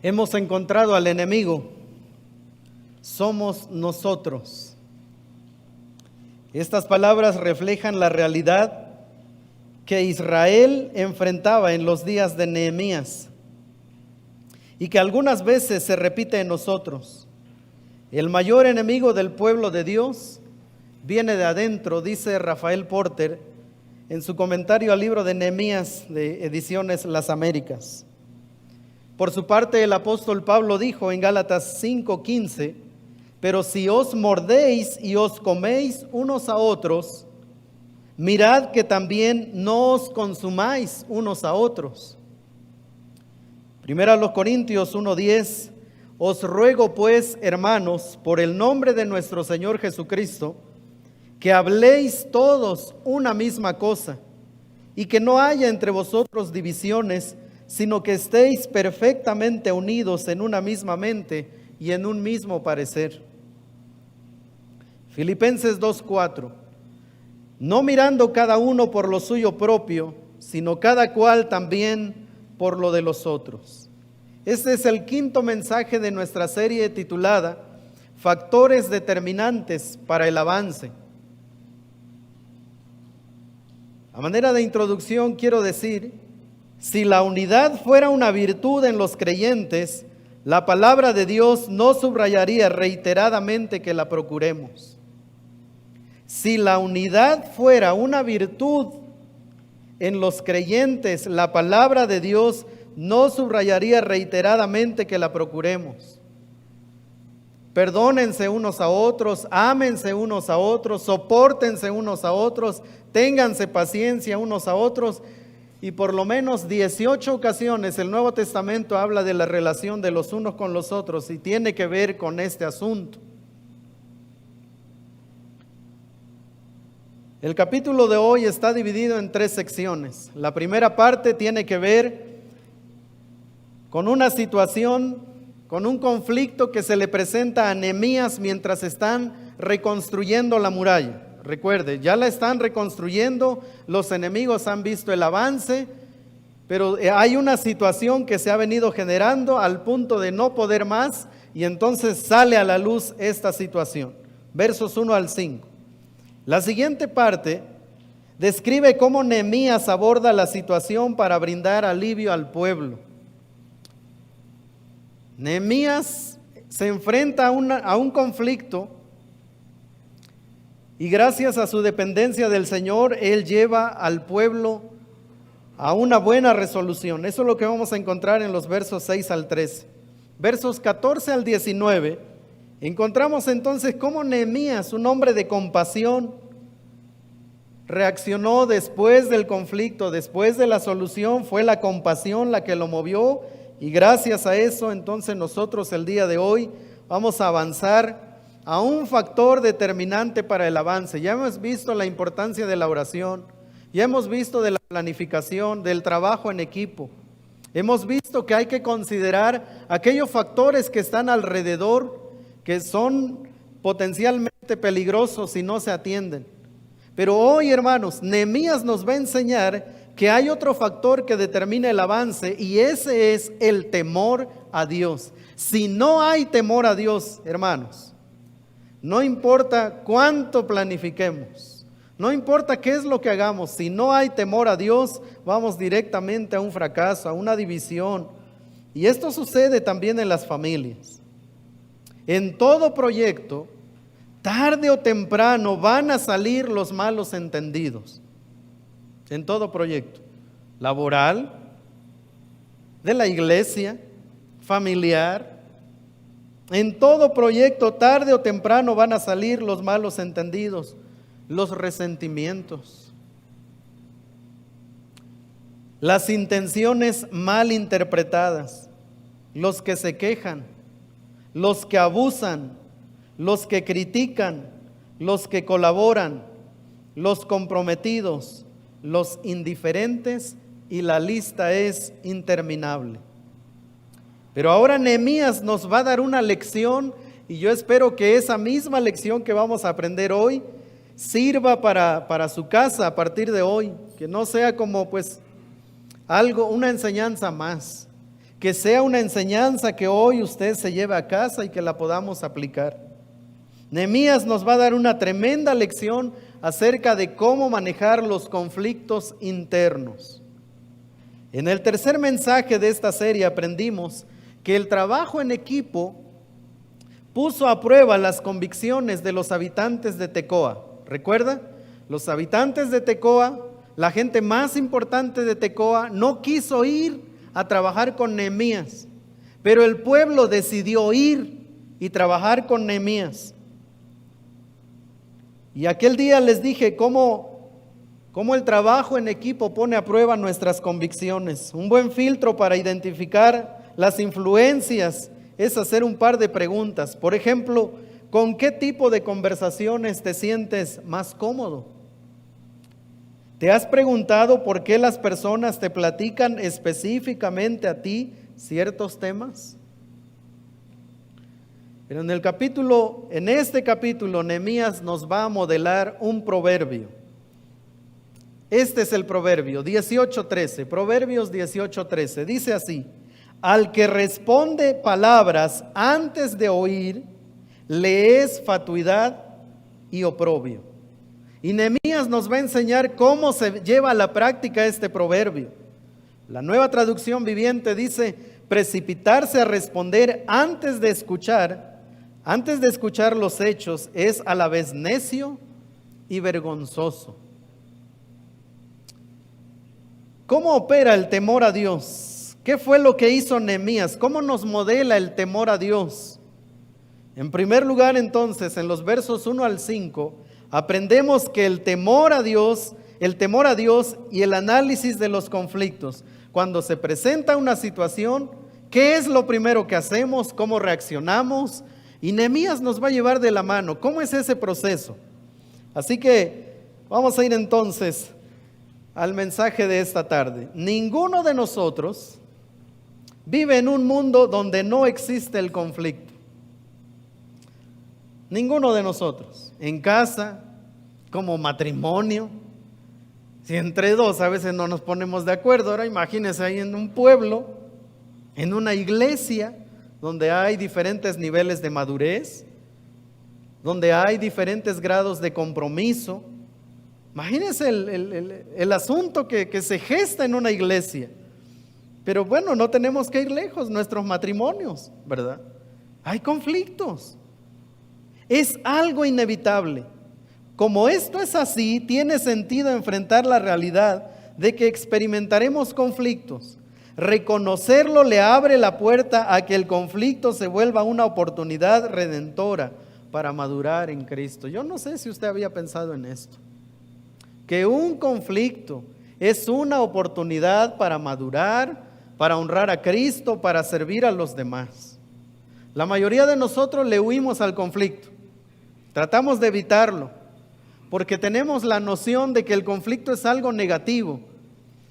Hemos encontrado al enemigo, somos nosotros. Estas palabras reflejan la realidad que Israel enfrentaba en los días de Nehemías y que algunas veces se repite en nosotros. El mayor enemigo del pueblo de Dios viene de adentro, dice Rafael Porter en su comentario al libro de Nehemías de Ediciones Las Américas. Por su parte, el apóstol Pablo dijo en Gálatas 5:15: pero si os mordéis y os coméis unos a otros, mirad que también no os consumáis unos a otros. Primera a los Corintios 1:10: os ruego pues, hermanos, por el nombre de nuestro Señor Jesucristo, que habléis todos una misma cosa, y que no haya entre vosotros divisiones, sino que estéis perfectamente unidos en una misma mente y en un mismo parecer. Filipenses 2:4: no mirando cada uno por lo suyo propio, sino cada cual también por lo de los otros. Este es el quinto mensaje de nuestra serie titulada Factores determinantes para el avance. A manera de introducción quiero decir, si la unidad fuera una virtud en los creyentes, la palabra de Dios no subrayaría reiteradamente que la procuremos. Si la unidad fuera una virtud en los creyentes, la palabra de Dios no subrayaría reiteradamente que la procuremos. Perdónense unos a otros, ámense unos a otros, sopórtense unos a otros, ténganse paciencia unos a otros. Y por lo menos 18 ocasiones el Nuevo Testamento habla de la relación de los unos con los otros y tiene que ver con este asunto. El capítulo de hoy está dividido en 3 secciones. La primera parte tiene que ver con una situación, con un conflicto que se le presenta a Nehemías mientras están reconstruyendo la muralla. Recuerde, ya la están reconstruyendo, los enemigos han visto el avance, pero hay una situación que se ha venido generando al punto de no poder más, y entonces sale a la luz esta situación. Versos 1 al 5. La siguiente parte describe cómo Nehemías aborda la situación para brindar alivio al pueblo. Nehemías se enfrenta a un conflicto y gracias a su dependencia del Señor, Él lleva al pueblo a una buena resolución. Eso es lo que vamos a encontrar en los versos 6 al 13. Versos 14 al 19, encontramos entonces cómo Nehemías, un hombre de compasión, reaccionó después del conflicto, después de la solución. Fue la compasión la que lo movió, y gracias a eso entonces nosotros el día de hoy vamos a avanzar a un factor determinante para el avance. Ya hemos visto la importancia de la oración, ya hemos visto de la planificación, del trabajo en equipo. Hemos visto que hay que considerar aquellos factores que están alrededor, que son potencialmente peligrosos si no se atienden. Pero hoy, hermanos, Nehemías nos va a enseñar que hay otro factor que determina el avance, y ese es el temor a Dios. Si no hay temor a Dios, hermanos, no importa cuánto planifiquemos, no importa qué es lo que hagamos, si no hay temor a Dios, vamos directamente a un fracaso, a una división. Y esto sucede también en las familias. En todo proyecto, tarde o temprano van a salir los malos entendidos. En todo proyecto, laboral, de la iglesia, familiar. En todo proyecto, tarde o temprano van a salir los malos entendidos, los resentimientos, las intenciones mal interpretadas, los que se quejan, los que abusan, los que critican, los que colaboran, los comprometidos, los indiferentes, y la lista es interminable. Pero ahora Nehemías nos va a dar una lección, y yo espero que esa misma lección que vamos a aprender hoy sirva para su casa a partir de hoy, que no sea como pues algo, una enseñanza más. que sea una enseñanza que hoy usted se lleve a casa y que la podamos aplicar. Nehemías nos va a dar una tremenda lección acerca de cómo manejar los conflictos internos. En el tercer mensaje de esta serie aprendimos que el trabajo en equipo puso a prueba las convicciones de los habitantes de Tecoa. ¿Recuerda? Los habitantes de Tecoa, la gente más importante de Tecoa, no quiso ir a trabajar con Nehemías, pero el pueblo decidió ir y trabajar con Nehemías. Y aquel día les dije cómo el trabajo en equipo pone a prueba nuestras convicciones. Un buen filtro para identificar las influencias es hacer un par de preguntas. Por ejemplo, ¿con qué tipo de conversaciones te sientes más cómodo? ¿Te has preguntado por qué las personas te platican específicamente a ti ciertos temas? Pero en este capítulo, Nehemías nos va a modelar un proverbio. Este es el proverbio 18:13, Proverbios 18:13. Dice así: al que responde palabras antes de oír, le es fatuidad y oprobio. Y Nehemías nos va a enseñar cómo se lleva a la práctica este proverbio. La Nueva Traducción Viviente dice: precipitarse a responder antes de escuchar los hechos es a la vez necio y vergonzoso. ¿Cómo opera el temor a Dios? ¿Qué fue lo que hizo Nehemías? ¿Cómo nos modela el temor a Dios? En primer lugar, entonces, en los versos 1 al 5, aprendemos que el temor a Dios y el análisis de los conflictos. Cuando se presenta una situación, ¿qué es lo primero que hacemos? ¿Cómo reaccionamos? Y Nehemías nos va a llevar de la mano. ¿Cómo es ese proceso? Así que vamos a ir entonces al mensaje de esta tarde. Ninguno de nosotros vive en un mundo donde no existe el conflicto. Ninguno de nosotros. En casa, como matrimonio. Si entre dos a veces no nos ponemos de acuerdo, ahora imagínense ahí en un pueblo, en una iglesia, donde hay diferentes niveles de madurez, donde hay diferentes grados de compromiso. Imagínense el asunto que se gesta en una iglesia. Pero bueno, no tenemos que ir lejos, nuestros matrimonios, ¿verdad? Hay conflictos. Es algo inevitable. Como esto es así, tiene sentido enfrentar la realidad de que experimentaremos conflictos. Reconocerlo le abre la puerta a que el conflicto se vuelva una oportunidad redentora para madurar en Cristo. Yo no sé si usted había pensado en esto, que un conflicto es una oportunidad para madurar, para honrar a Cristo, para servir a los demás. La mayoría de nosotros le huimos al conflicto, tratamos de evitarlo, porque tenemos la noción de que el conflicto es algo negativo.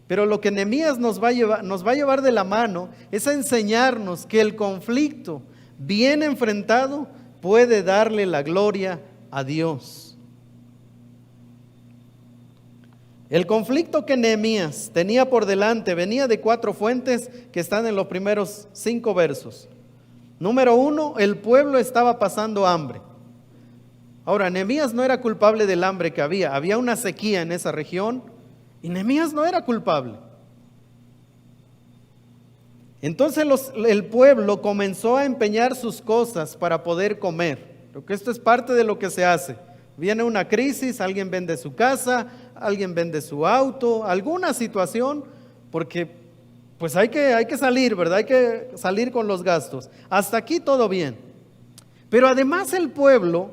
Pero lo que Nehemías nos va a llevar de la mano es a enseñarnos que el conflicto bien enfrentado puede darle la gloria a Dios. El conflicto que Nehemías tenía por delante venía de 4 fuentes que están en los primeros 5 versos. Número 1, el pueblo estaba pasando hambre. Ahora, Nehemías no era culpable del hambre que había una sequía en esa región. Y Nehemías no era culpable. Entonces el pueblo comenzó a empeñar sus cosas para poder comer. Porque esto es parte de lo que se hace. Viene una crisis, alguien vende su casa, alguien vende su auto, alguna situación, porque pues hay que salir, ¿verdad? Hay que salir con los gastos. Hasta aquí todo bien. Pero además el pueblo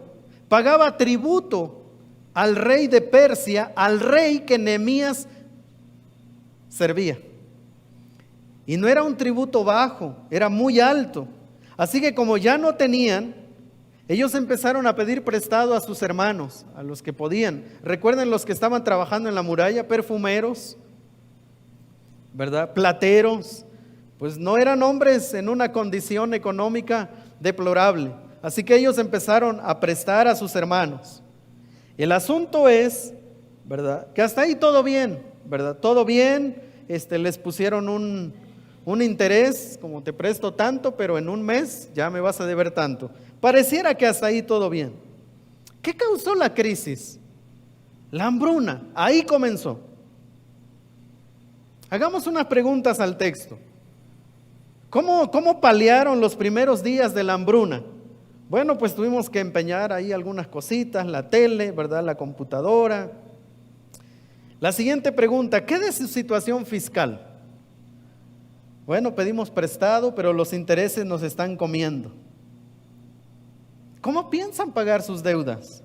pagaba tributo al rey de Persia, al rey que Nehemías servía. Y no era un tributo bajo, era muy alto. Así que como ya no tenían, ellos empezaron a pedir prestado a sus hermanos, a los que podían. Recuerden los que estaban trabajando en la muralla, perfumeros, ¿verdad? Plateros, pues no eran hombres en una condición económica deplorable. Así que ellos empezaron a prestar a sus hermanos. El asunto es, ¿verdad?, que hasta ahí todo bien, ¿verdad? Todo bien, les pusieron un interés, como te presto tanto, pero en un mes ya me vas a deber tanto. Pareciera que hasta ahí todo bien. ¿Qué causó la crisis? La hambruna, ahí comenzó. Hagamos unas preguntas al texto. ¿Cómo paliaron los primeros días de la hambruna? Bueno, pues tuvimos que empeñar ahí algunas cositas, la tele, ¿verdad? La computadora. La siguiente pregunta, ¿qué de su situación fiscal? Bueno, pedimos prestado, pero los intereses nos están comiendo. ¿Cómo piensan pagar sus deudas?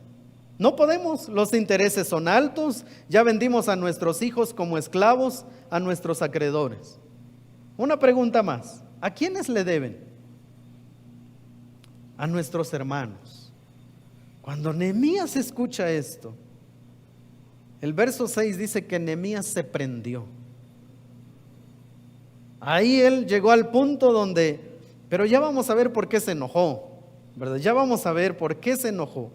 No podemos, los intereses son altos, ya vendimos a nuestros hijos como esclavos a nuestros acreedores. Una pregunta más, ¿a quiénes le deben? A nuestros hermanos. Cuando Nehemías escucha esto, el verso 6 dice que Nehemías se prendió. Ahí él llegó al punto donde, pero ya vamos a ver por qué se enojó, ¿verdad? Ya vamos a ver por qué se enojó.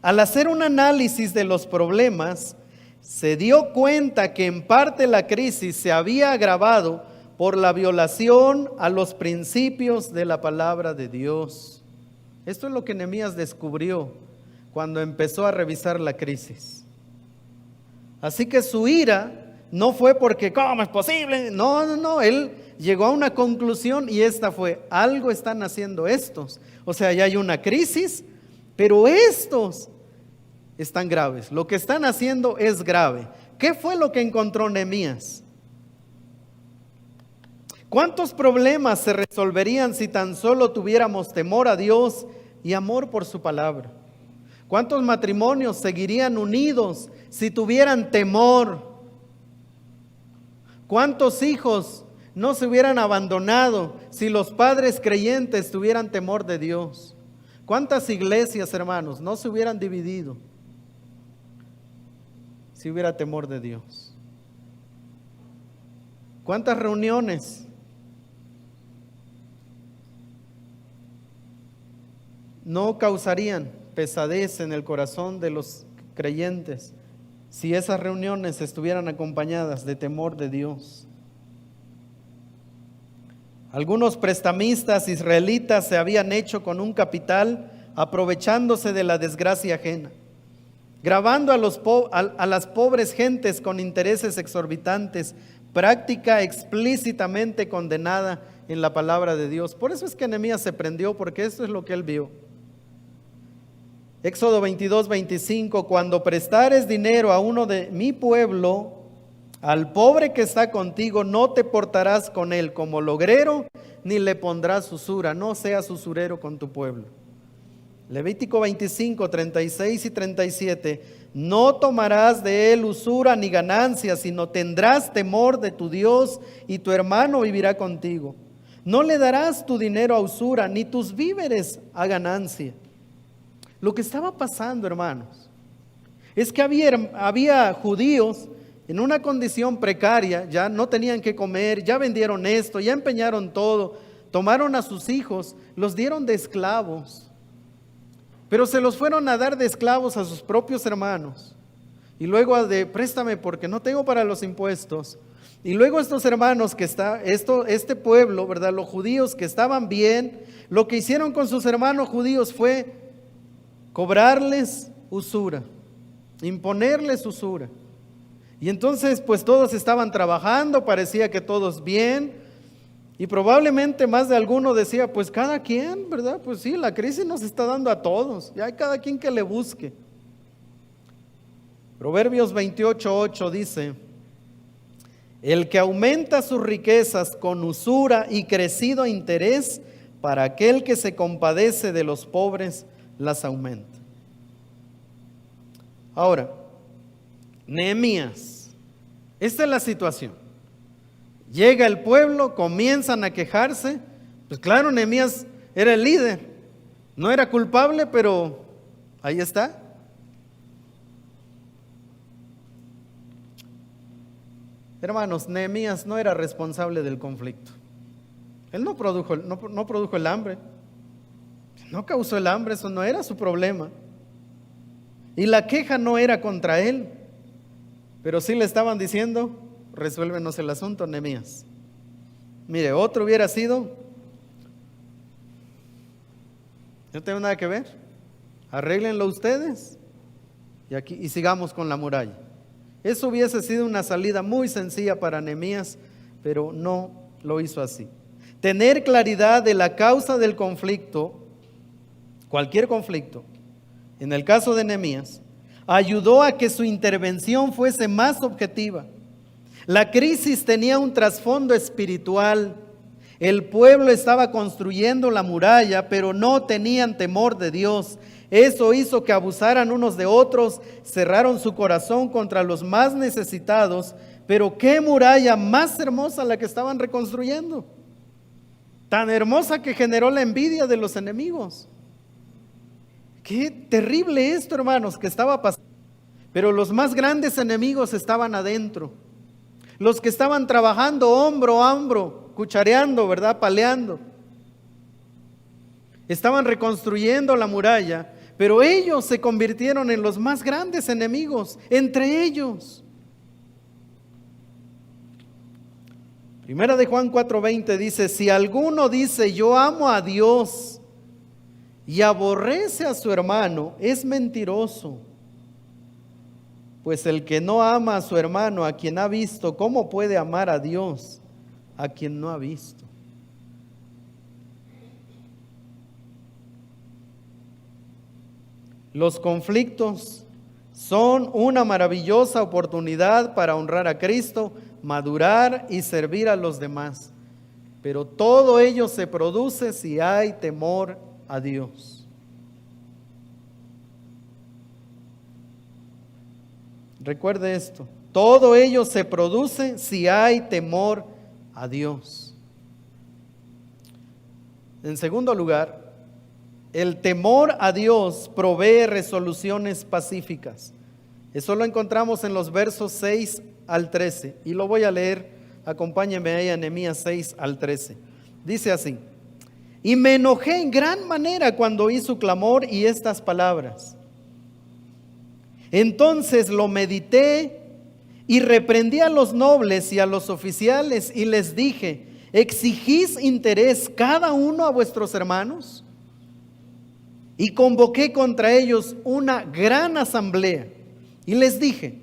Al hacer un análisis de los problemas, se dio cuenta que en parte la crisis se había agravado por la violación a los principios de la palabra de Dios. Esto es lo que Nehemías descubrió cuando empezó a revisar la crisis. Así que su ira no fue porque, ¿cómo es posible? No, él llegó a una conclusión y esta fue, algo están haciendo estos. O sea, ya hay una crisis, pero estos están graves. Lo que están haciendo es grave. ¿Qué fue lo que encontró Nehemías? ¿Cuántos problemas se resolverían si tan solo tuviéramos temor a Dios y amor por su palabra? ¿Cuántos matrimonios seguirían unidos si tuvieran temor? ¿Cuántos hijos no se hubieran abandonado si los padres creyentes tuvieran temor de Dios? ¿Cuántas iglesias, hermanos, no se hubieran dividido si hubiera temor de Dios? ¿Cuántas reuniones no causarían pesadez en el corazón de los creyentes si esas reuniones estuvieran acompañadas de temor de Dios? Algunos prestamistas israelitas se habían hecho con un capital aprovechándose de la desgracia ajena, grabando a las pobres gentes con intereses exorbitantes, práctica explícitamente condenada en la palabra de Dios. Por eso es que Nehemías se prendió, porque esto es lo que él vio. Éxodo 22:25, cuando prestares dinero a uno de mi pueblo, al pobre que está contigo, no te portarás con él como logrero, ni le pondrás usura, no seas usurero con tu pueblo. Levítico 25:36 y 37, no tomarás de él usura ni ganancia, sino tendrás temor de tu Dios y tu hermano vivirá contigo. No le darás tu dinero a usura, ni tus víveres a ganancia. Lo que estaba pasando, hermanos, es que había judíos en una condición precaria, ya no tenían que comer, ya vendieron esto, ya empeñaron todo, tomaron a sus hijos, los dieron de esclavos, pero se los fueron a dar de esclavos a sus propios hermanos, y luego de préstame porque no tengo para los impuestos, y luego estos hermanos este pueblo, ¿verdad? Los judíos que estaban bien, lo que hicieron con sus hermanos judíos fue cobrarles usura, imponerles usura. Y entonces pues todos estaban trabajando, parecía que todos bien, y probablemente más de alguno decía, pues cada quien, ¿verdad? Pues sí, la crisis nos está dando a todos, y hay cada quien que le busque. Proverbios 28:8 dice, el que aumenta sus riquezas con usura y crecido interés, para aquel que se compadece de los pobres, las aumenta. Ahora, Nehemías, esta es la situación. Llega el pueblo, comienzan a quejarse. Pues claro, Nehemías era el líder, no era culpable, pero ahí está. Hermanos, Nehemías no era responsable del conflicto. Él no produjo el hambre. No causó el hambre, eso no era su problema. Y la queja no era contra él, pero sí le estaban diciendo, resuélvenos el asunto, Nehemías. Mire, otro hubiera sido, no tengo nada que ver, arréglenlo ustedes y sigamos con la muralla. Eso hubiese sido una salida muy sencilla para Nehemías, pero no lo hizo así. Tener claridad de la causa del conflicto, cualquier conflicto, en el caso de Nehemías, ayudó a que su intervención fuese más objetiva. La crisis tenía un trasfondo espiritual. El pueblo estaba construyendo la muralla, pero no tenían temor de Dios. Eso hizo que abusaran unos de otros, cerraron su corazón contra los más necesitados. Pero qué muralla más hermosa la que estaban reconstruyendo. Tan hermosa que generó la envidia de los enemigos. Qué terrible esto, hermanos, que estaba pasando. Pero los más grandes enemigos estaban adentro. Los que estaban trabajando hombro a hombro, cuchareando, ¿verdad? Paleando. Estaban reconstruyendo la muralla, pero ellos se convirtieron en los más grandes enemigos, entre ellos. Primera de Juan 4:20 dice, si alguno dice yo amo a Dios y aborrece a su hermano, es mentiroso. Pues el que no ama a su hermano, a quien ha visto, ¿cómo puede amar a Dios, a quien no ha visto? Los conflictos son una maravillosa oportunidad para honrar a Cristo, madurar y servir a los demás. Pero todo ello se produce si hay temor a Dios. Recuerde esto, todo ello se produce si hay temor a Dios. En segundo lugar, el temor a Dios provee resoluciones pacíficas. Eso lo encontramos en los versos 6 al 13 y lo voy a leer, acompáñenme ahí a Nehemías 6 al 13. Dice así, y me enojé en gran manera cuando oí su clamor y estas palabras. Entonces lo medité y reprendí a los nobles y a los oficiales y les dije, ¿exigís interés cada uno a vuestros hermanos? Y convoqué contra ellos una gran asamblea y les dije,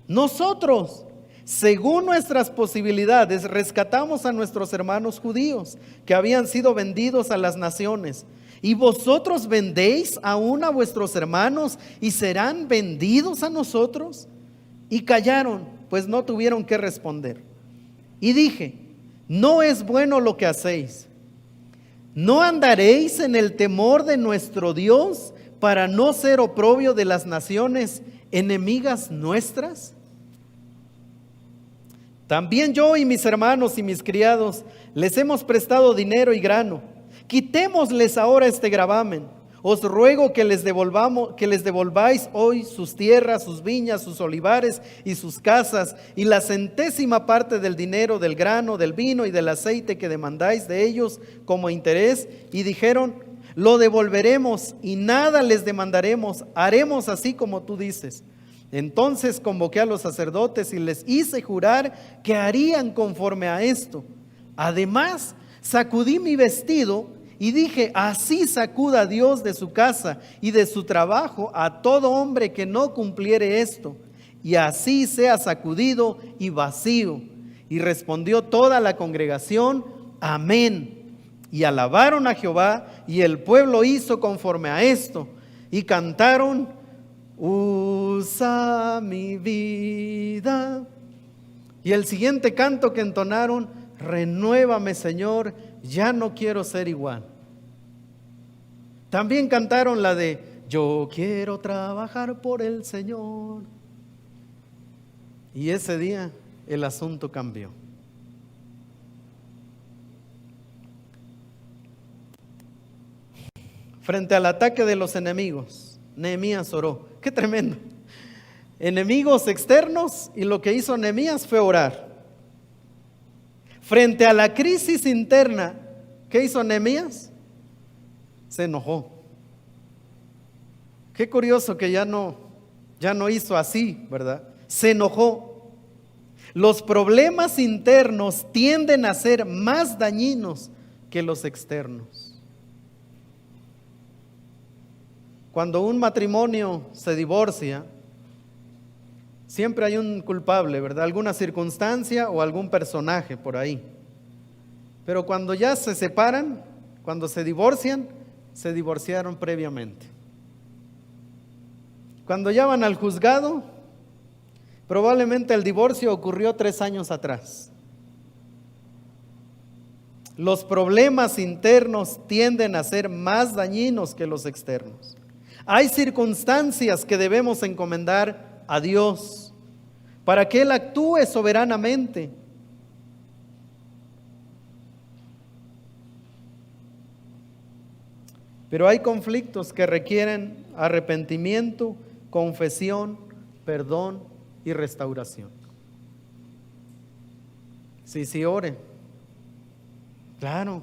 nosotros, según nuestras posibilidades, rescatamos a nuestros hermanos judíos que habían sido vendidos a las naciones. ¿Y vosotros vendéis aún a vuestros hermanos y serán vendidos a nosotros? Y callaron, pues no tuvieron que responder. Y dije, no es bueno lo que hacéis. ¿No andaréis en el temor de nuestro Dios para no ser oprobio de las naciones enemigas nuestras? También yo y mis hermanos y mis criados les hemos prestado dinero y grano. Quitémosles ahora este gravamen. Os ruego que les devolváis hoy sus tierras, sus viñas, sus olivares y sus casas, y la centésima parte del dinero, del grano, del vino y del aceite que demandáis de ellos como interés. Y dijeron, lo devolveremos y nada les demandaremos, haremos así como tú dices. Entonces convoqué a los sacerdotes y les hice jurar que harían conforme a esto. Además, sacudí mi vestido y dije, así sacuda Dios de su casa y de su trabajo a todo hombre que no cumpliere esto, y así sea sacudido y vacío. Y respondió toda la congregación, amén. Y alabaron a Jehová, y el pueblo hizo conforme a esto, y cantaron, usa mi vida. Y el siguiente canto que entonaron, renuévame Señor, ya no quiero ser igual. También cantaron la de yo quiero trabajar por el Señor. Y ese día el asunto cambió. Frente al ataque de los enemigos, Nehemías oró. ¡Qué tremendo! Enemigos externos, y lo que hizo Nehemías fue orar. Frente a la crisis interna, ¿qué hizo Nehemías? Se enojó. Qué curioso que ya no hizo así, ¿verdad? Se enojó. Los problemas internos tienden a ser más dañinos que los externos. Cuando un matrimonio se divorcia, siempre hay un culpable, ¿verdad? Alguna circunstancia o algún personaje por ahí. Pero cuando ya se separan, cuando se divorcian, se divorciaron previamente. Cuando ya van al juzgado, probablemente el divorcio ocurrió 3 años atrás. Los problemas internos tienden a ser más dañinos que los externos. Hay circunstancias que debemos encomendar a Dios para que Él actúe soberanamente. Pero hay conflictos que requieren arrepentimiento, confesión, perdón y restauración. Sí, ore. Claro.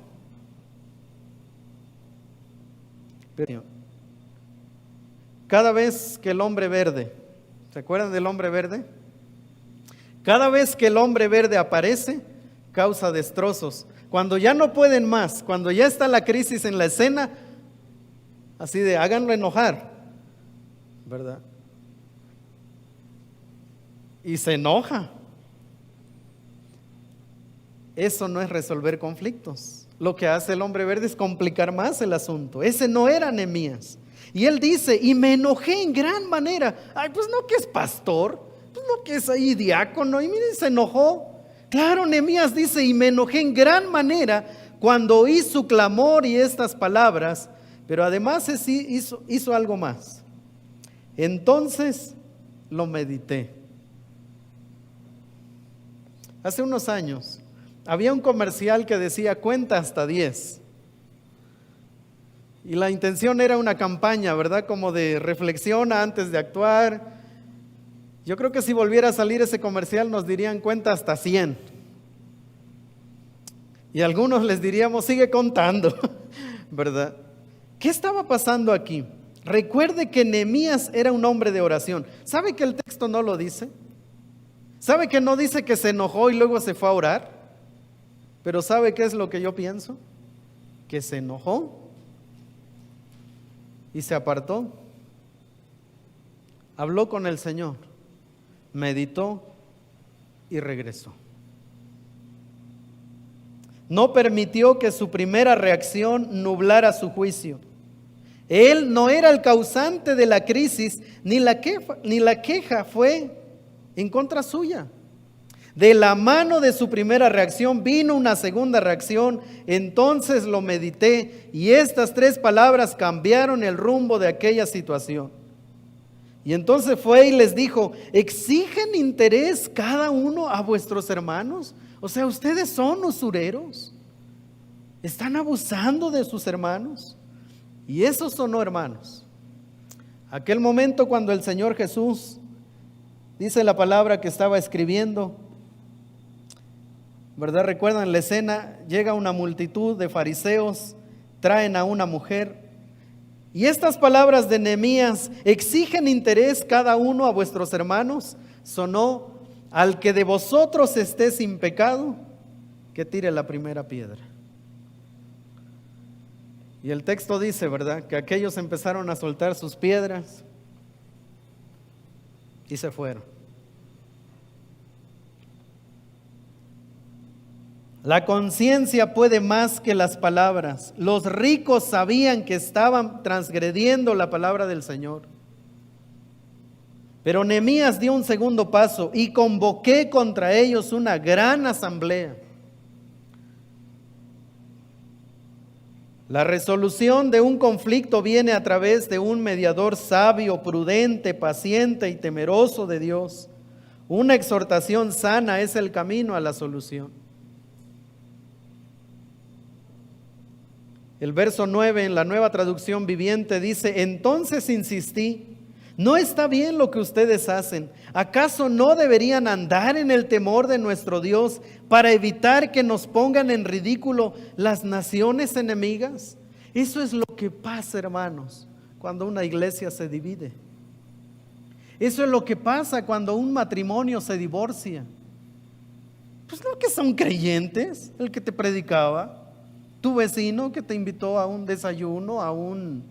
Pero cada vez que el hombre verde, ¿se acuerdan del hombre verde? Cada vez que el hombre verde aparece, causa destrozos. Cuando ya no pueden más, cuando ya está la crisis en la escena, así de háganlo enojar, ¿verdad? Y se enoja. Eso no es resolver conflictos. Lo que hace el hombre verde es complicar más el asunto. Ese no era Nehemías. Y él dice, y me enojé en gran manera. Ay, pues no que es pastor, pues no que es ahí diácono. Y miren, se enojó. Claro, Nehemías dice, y me enojé en gran manera cuando oí su clamor y estas palabras. Pero además hizo algo más. Entonces lo medité. Hace unos años había un comercial que decía cuenta hasta 10. Y la intención era una campaña, ¿verdad? Como de reflexiona antes de actuar. Yo creo que si volviera a salir ese comercial nos dirían cuenta hasta 100. Y a algunos les diríamos sigue contando, ¿verdad? ¿Qué estaba pasando aquí? Recuerde que Nehemías era un hombre de oración. ¿Sabe que el texto no lo dice? ¿Sabe que no dice que se enojó y luego se fue a orar? Pero ¿sabe qué es lo que yo pienso? Que se enojó y se apartó. Habló con el Señor, meditó y regresó. No permitió que su primera reacción nublara su juicio. Él no era el causante de la crisis, ni la queja fue en contra suya. De la mano de su primera reacción vino una segunda reacción. Entonces lo medité y estas 3 palabras cambiaron el rumbo de aquella situación. Y entonces fue y les dijo, ¿exigen interés cada uno a vuestros hermanos? O sea, ustedes son usureros. Están abusando de sus hermanos. Y eso sonó, hermanos. Aquel momento cuando el Señor Jesús, dice la palabra que estaba escribiendo, ¿verdad? ¿Recuerdan la escena? Llega una multitud de fariseos, traen a una mujer. Y estas palabras de Nehemías, ¿exigen interés cada uno a vuestros hermanos? Sonó, al que de vosotros esté sin pecado, que tire la primera piedra. Y el texto dice, ¿verdad?, que aquellos empezaron a soltar sus piedras y se fueron. La conciencia puede más que las palabras. Los ricos sabían que estaban transgrediendo la palabra del Señor. Pero Nehemías dio un segundo paso y convoqué contra ellos una gran asamblea. La resolución de un conflicto viene a través de un mediador sabio, prudente, paciente y temeroso de Dios. Una exhortación sana es el camino a la solución. El verso 9 en la Nueva Traducción Viviente dice, entonces insistí, no está bien lo que ustedes hacen. ¿Acaso no deberían andar en el temor de nuestro Dios para evitar que nos pongan en ridículo las naciones enemigas? Eso es lo que pasa, hermanos, cuando una iglesia se divide. Eso es lo que pasa cuando un matrimonio se divorcia. Pues no que son creyentes, el que te predicaba, tu vecino que te invitó a un desayuno, a un,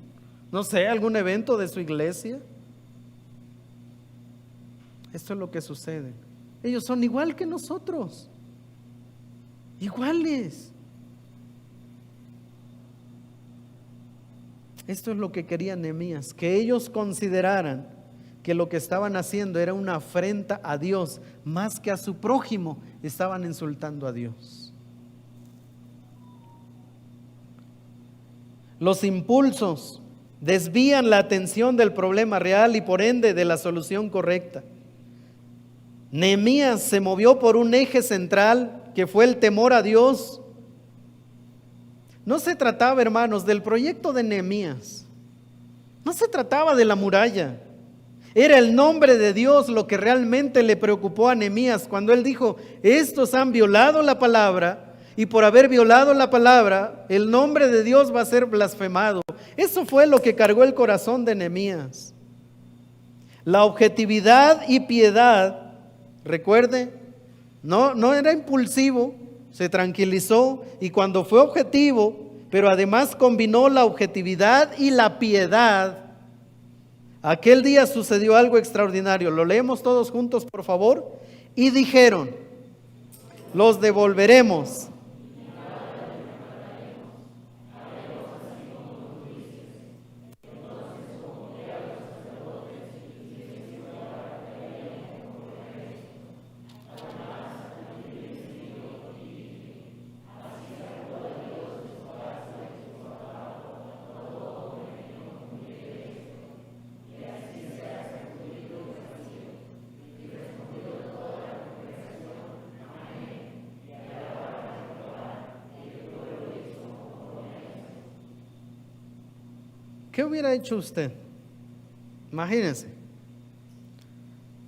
no sé, algún evento de su iglesia. Esto es lo que sucede. Ellos son igual que nosotros, iguales. Esto es lo que quería Nehemías, que ellos consideraran que lo que estaban haciendo era una afrenta a Dios, más que a su prójimo, estaban insultando a Dios. Los impulsos desvían la atención del problema real y por ende de la solución correcta. Nehemías se movió por un eje central que fue el temor a Dios. No se trataba, hermanos, del proyecto de Nehemías. No se trataba de la muralla. Era el nombre de Dios lo que realmente le preocupó a Nehemías cuando él dijo: estos han violado la palabra y por haber violado la palabra, el nombre de Dios va a ser blasfemado. Eso fue lo que cargó el corazón de Nehemías. La objetividad y piedad, recuerde, no era impulsivo, se tranquilizó y cuando fue objetivo, pero además combinó la objetividad y la piedad. Aquel día sucedió algo extraordinario. Lo leemos todos juntos, por favor. Y dijeron: los devolveremos. ¿Qué hubiera hecho usted? Imagínense,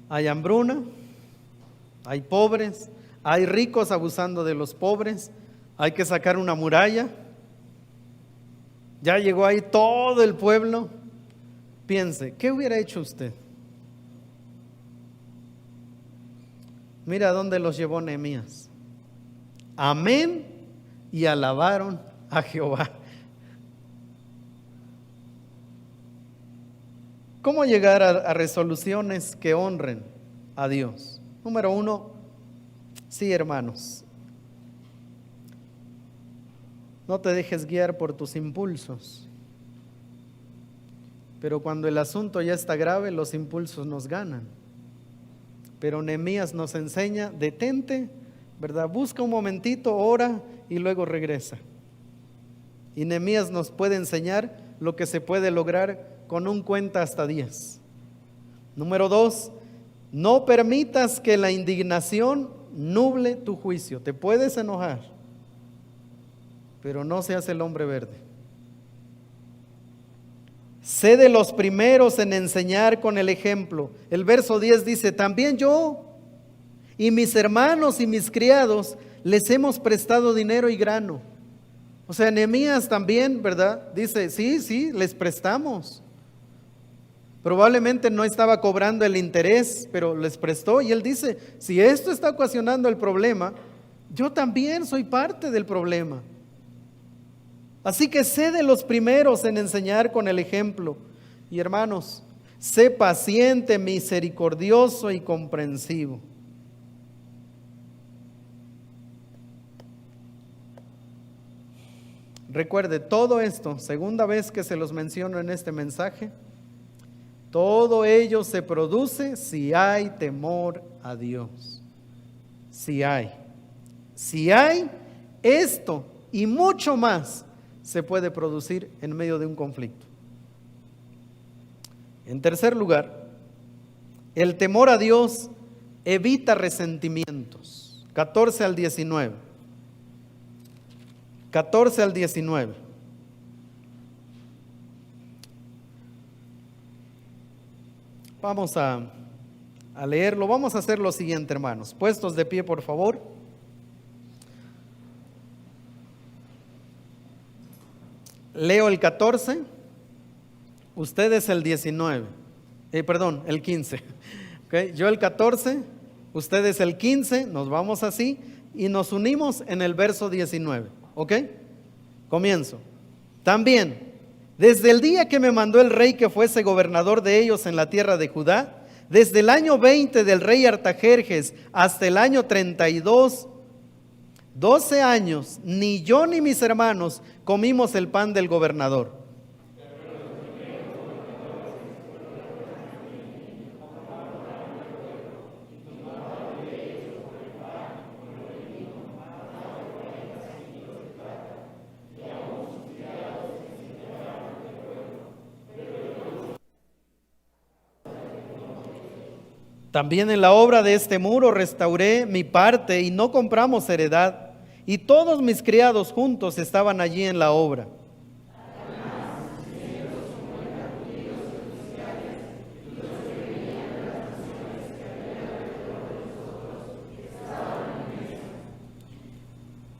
hay hambruna, hay pobres, hay ricos abusando de los pobres, hay que sacar una muralla, ya llegó ahí todo el pueblo. Piense, ¿qué hubiera hecho usted? Mira dónde los llevó Nehemías. Amén, y alabaron a Jehová. ¿Cómo llegar a resoluciones que honren a Dios? Número uno, sí, hermanos, no te dejes guiar por tus impulsos. Pero cuando el asunto ya está grave, los impulsos nos ganan. Pero Nehemías nos enseña: detente, ¿verdad? Busca un momentito, ora y luego regresa. Y Nehemías nos puede enseñar lo que se puede lograr con un cuenta hasta 10. Número 2, no permitas que la indignación nuble tu juicio. Te puedes enojar, pero no seas el hombre verde. Sé de los primeros en enseñar con el ejemplo. El verso 10 dice: también yo y mis hermanos y mis criados les hemos prestado dinero y grano. O sea, Nehemías también, ¿verdad? Dice: sí, les prestamos. Probablemente no estaba cobrando el interés, pero les prestó. Y él dice: si esto está ocasionando el problema, yo también soy parte del problema. Así que sé de los primeros en enseñar con el ejemplo. Y hermanos, sé paciente, misericordioso y comprensivo. Recuerde, todo esto, segunda vez que se los menciono en este mensaje, todo ello se produce si hay temor a Dios. Si hay esto y mucho más se puede producir en medio de un conflicto. En tercer lugar, el temor a Dios evita resentimientos. 14 al 19. 14 al 19. Vamos a leerlo. Vamos a hacer lo siguiente, hermanos. Puestos de pie, por favor. Leo el 14, ustedes el 19. El 15. Okay. Yo el 14, ustedes el 15, nos vamos así. y nos unimos en el verso 19. ¿Ok? Comienzo. También, desde el día que me mandó el rey que fuese gobernador de ellos en la tierra de Judá, desde el año 20 del rey Artajerjes hasta el año 32, 12 años, ni yo ni mis hermanos comimos el pan del gobernador. También en la obra de este muro restauré mi parte y no compramos heredad, y todos mis criados juntos estaban allí en la obra.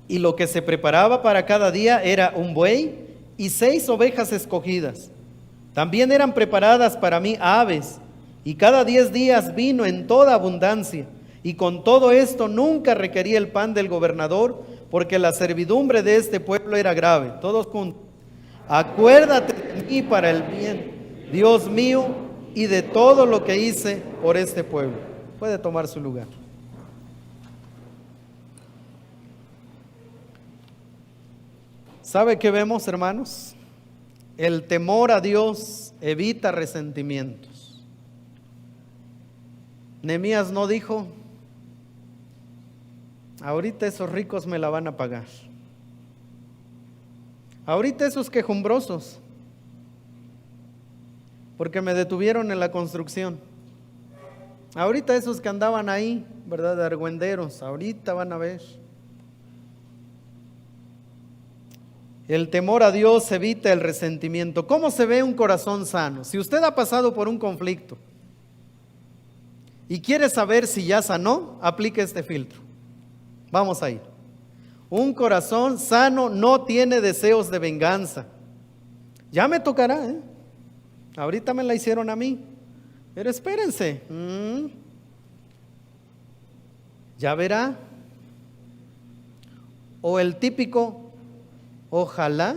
Y lo que se preparaba para cada día era un buey y 6 ovejas escogidas. También eran preparadas para mí aves, y cada 10 días vino en toda abundancia. Y con todo esto nunca requería el pan del gobernador, porque la servidumbre de este pueblo era grave. Todos juntos. Acuérdate de mí para el bien, Dios mío, y de todo lo que hice por este pueblo. Puede tomar su lugar. ¿Sabe qué vemos, hermanos? El temor a Dios evita resentimientos. Nehemías no dijo: ahorita esos ricos me la van a pagar. Ahorita esos quejumbrosos, porque me detuvieron en la construcción. Ahorita esos que andaban ahí, ¿verdad? De argüenderos, ahorita van a ver. El temor a Dios evita el resentimiento. ¿Cómo se ve un corazón sano? Si usted ha pasado por un conflicto y quiere saber si ya sanó, aplique este filtro. Vamos a ir. Un corazón sano no tiene deseos de venganza. Ya me tocará, ¿eh? Ahorita me la hicieron a mí. Pero espérense. Ya verá. O el típico: ojalá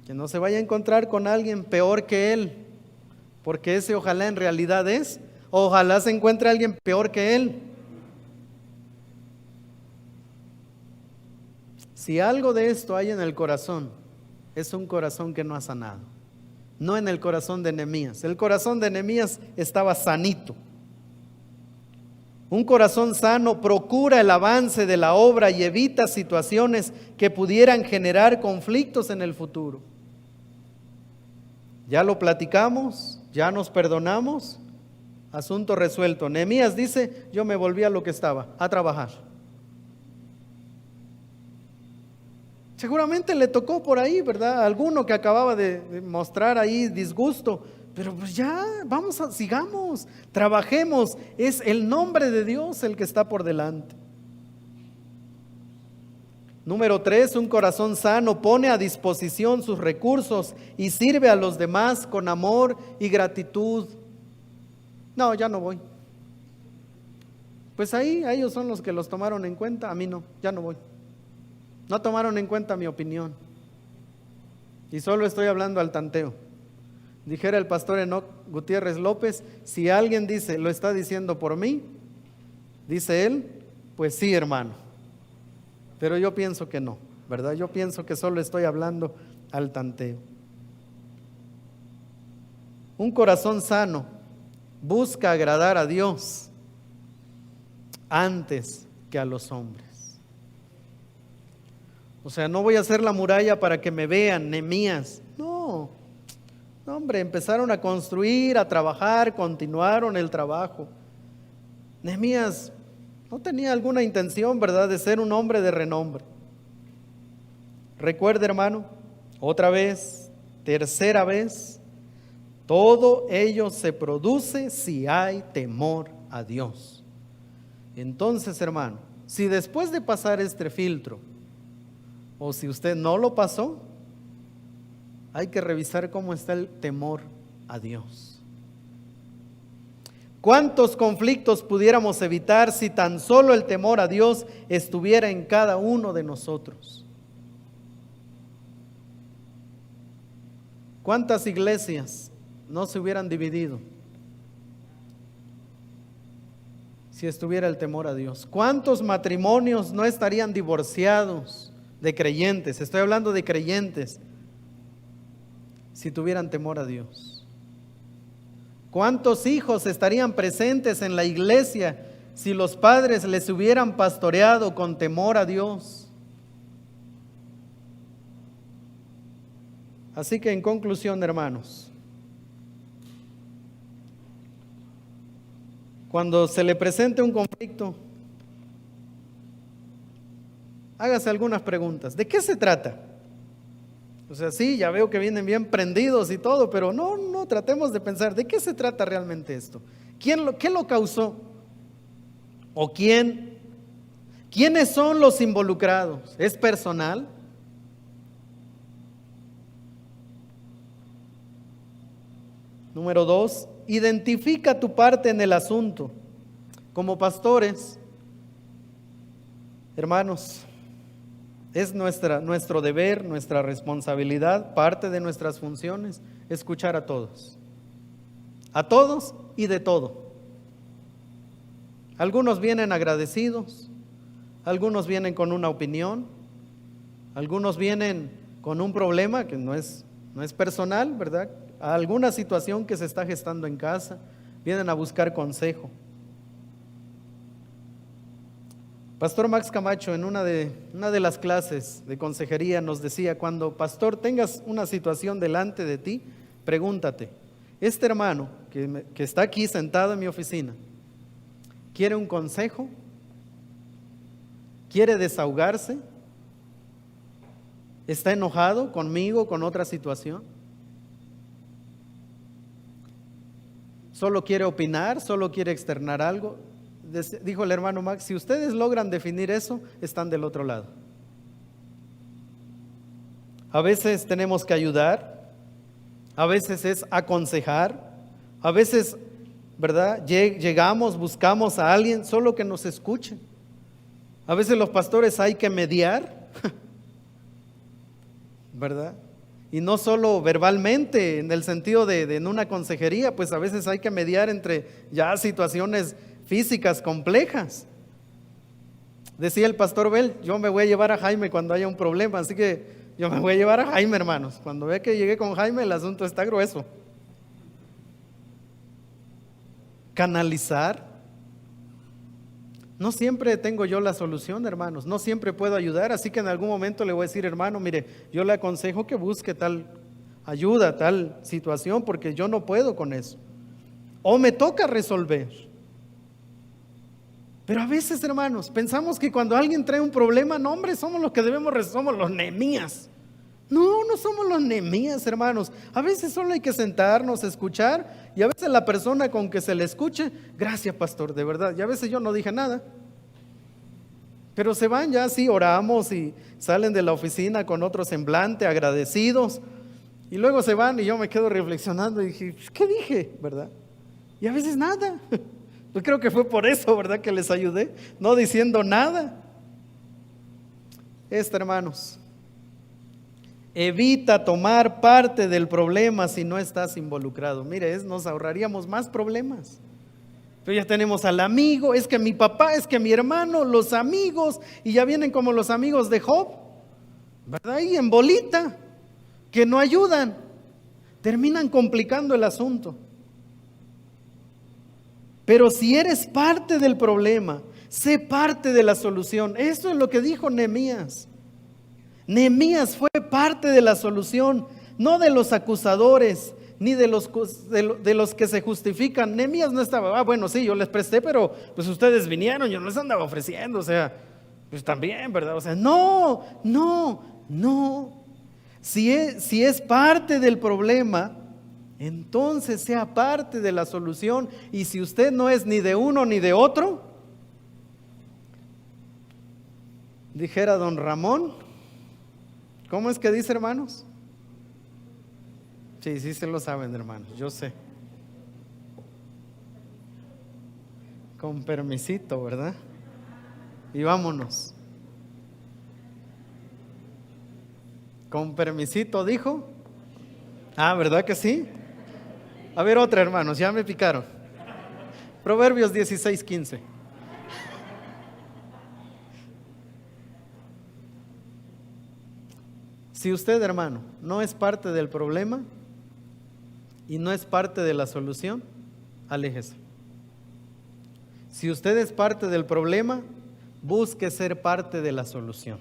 que no se vaya a encontrar con alguien peor que él, porque ese ojalá en realidad es: ojalá se encuentre alguien peor que él. Si algo de esto hay en el corazón, es un corazón que no ha sanado. No en el corazón de Nehemías. El corazón de Nehemías estaba sanito. Un corazón sano procura el avance de la obra y evita situaciones que pudieran generar conflictos en el futuro. Ya lo platicamos, ya nos perdonamos, asunto resuelto. Nehemías dice: yo me volví a lo que estaba, a trabajar. Seguramente le tocó por ahí, ¿verdad? Alguno que acababa de mostrar ahí disgusto. Pero pues ya, sigamos, trabajemos. Es el nombre de Dios el que está por delante. Número 3, un corazón sano pone a disposición sus recursos y sirve a los demás con amor y gratitud. No, ya no voy. Pues ahí, ellos son los que los tomaron en cuenta, a mí no, ya no voy. No tomaron en cuenta mi opinión. Y solo estoy hablando al tanteo. Dijera el pastor Enoc Gutiérrez López: si alguien dice, lo está diciendo por mí, dice él, pues sí, hermano. Pero yo pienso que no, ¿verdad? Yo pienso que solo estoy hablando al tanteo. Un corazón sano busca agradar a Dios antes que a los hombres. O sea, no voy a hacer la muralla para que me vean, Nehemías. No, hombre, empezaron a construir, a trabajar, continuaron el trabajo. Nehemías no tenía alguna intención, ¿verdad?, de ser un hombre de renombre. Recuerde, hermano, otra vez, tercera vez, todo ello se produce si hay temor a Dios. Entonces, hermano, si después de pasar este filtro, o si usted no lo pasó, hay que revisar cómo está el temor a Dios. ¿Cuántos conflictos pudiéramos evitar si tan solo el temor a Dios estuviera en cada uno de nosotros? ¿Cuántas iglesias no se hubieran dividido si estuviera el temor a Dios? ¿Cuántos matrimonios no estarían divorciados de creyentes? Estoy hablando de creyentes, si tuvieran temor a Dios. ¿Cuántos hijos estarían presentes en la iglesia si los padres les hubieran pastoreado con temor a Dios? Así que en conclusión, hermanos, cuando se le presente un conflicto, hágase algunas preguntas. ¿De qué se trata? O sea, sí, ya veo que vienen bien prendidos y todo, pero no, tratemos de pensar, ¿de qué se trata realmente esto? ¿Qué lo causó? ¿O quiénes son los involucrados? ¿Es personal? Número 2, identifica tu parte en el asunto. Como pastores, hermanos, es nuestro deber, nuestra responsabilidad, parte de nuestras funciones, escuchar a todos y de todo. Algunos vienen agradecidos, algunos vienen con una opinión, algunos vienen con un problema que no es personal, ¿verdad? A alguna situación que se está gestando en casa, vienen a buscar consejo. Pastor Max Camacho en una de las clases de consejería nos decía, cuando pastor tengas una situación delante de ti, pregúntate, este hermano que está aquí sentado en mi oficina, ¿quiere un consejo? ¿Quiere desahogarse? ¿Está enojado conmigo, con otra situación? ¿Solo quiere opinar? ¿Solo quiere externar algo? Dijo el hermano Max, si ustedes logran definir eso, están del otro lado. A veces tenemos que ayudar, a veces es aconsejar, a veces, ¿verdad? Llegamos, buscamos a alguien solo que nos escuche. A veces los pastores hay que mediar, ¿verdad? Y no solo verbalmente, en el sentido de en una consejería, pues a veces hay que mediar entre ya situaciones físicas complejas. Decía el pastor Bell, yo me voy a llevar a Jaime cuando haya un problema, así que yo me voy a llevar a Jaime, hermanos. Cuando ve que llegué con Jaime, el asunto está grueso. Canalizar. No siempre tengo yo la solución, hermanos, no siempre puedo ayudar, así que en algún momento le voy a decir, hermano, mire, yo le aconsejo que busque tal ayuda, tal situación, porque yo no puedo con eso. O me toca resolver. Pero a veces, hermanos, pensamos que cuando alguien trae un problema, no, hombre, somos los que debemos resolver, somos los Nehemías. No somos los Nehemías, hermanos. A veces solo hay que sentarnos, escuchar, y a veces la persona con que se le escuche, gracias pastor, de verdad. Y a veces yo no dije nada, pero se van ya así, oramos y salen de la oficina con otro semblante, agradecidos, y luego se van y yo me quedo reflexionando y dije, ¿qué dije? ¿Verdad? Y a veces nada. Yo creo que fue por eso, ¿verdad? Que les ayudé, no diciendo nada. Hermanos, evita tomar parte del problema si no estás involucrado. Mire, nos ahorraríamos más problemas. Pero ya tenemos al amigo, es que mi papá, es que mi hermano, los amigos, y ya vienen como los amigos de Job, ¿verdad? Y en bolita, que no ayudan, terminan complicando el asunto. Pero si eres parte del problema, sé parte de la solución. Eso es lo que dijo Nehemías. Nehemías fue parte de la solución, no de los acusadores, ni de los que se justifican. Nehemías no estaba, bueno, sí, yo les presté, pero pues ustedes vinieron, yo no les andaba ofreciendo, o sea, pues también, ¿verdad? O sea, no. Si es parte del problema, entonces sea parte de la solución. Y si usted no es ni de uno ni de otro, dijera don Ramón, ¿cómo es que dice, hermanos? Sí se lo saben, hermanos, yo sé. Con permisito, ¿verdad? Y vámonos. Con permisito, dijo. Ah, ¿verdad que sí? A ver otra, hermanos, ya me picaron. Proverbios 16:15. Si usted, hermano, no es parte del problema y no es parte de la solución, aléjese. Si usted es parte del problema, busque ser parte de la solución.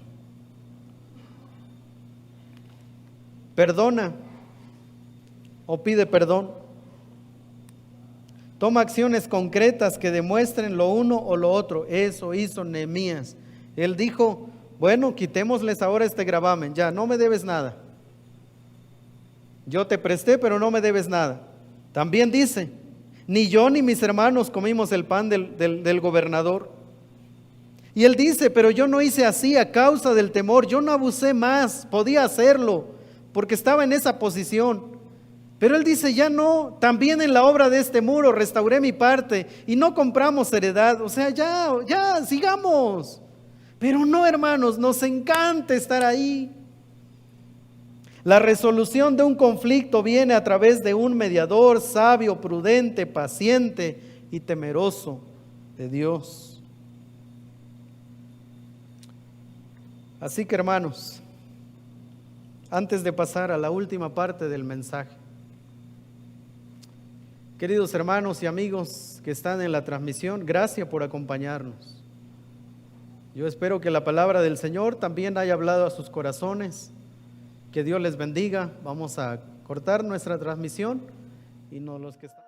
Perdona o pide perdón. Toma acciones concretas que demuestren lo uno o lo otro. Eso hizo Nehemías. Él dijo: bueno, quitémosles ahora este gravamen, ya no me debes nada. Yo te presté, pero no me debes nada. También dice: ni yo ni mis hermanos comimos el pan del gobernador. Y él dice: pero yo no hice así a causa del temor, yo no abusé más, podía hacerlo, porque estaba en esa posición. Pero él dice: ya no, también en la obra de este muro restauré mi parte y no compramos heredad. O sea, ya, sigamos. Pero no, hermanos, nos encanta estar ahí. La resolución de un conflicto viene a través de un mediador sabio, prudente, paciente y temeroso de Dios. Así que, hermanos, antes de pasar a la última parte del mensaje, queridos hermanos y amigos que están en la transmisión, gracias por acompañarnos. Yo espero que la palabra del Señor también haya hablado a sus corazones. Que Dios les bendiga. Vamos a cortar nuestra transmisión y no los que están.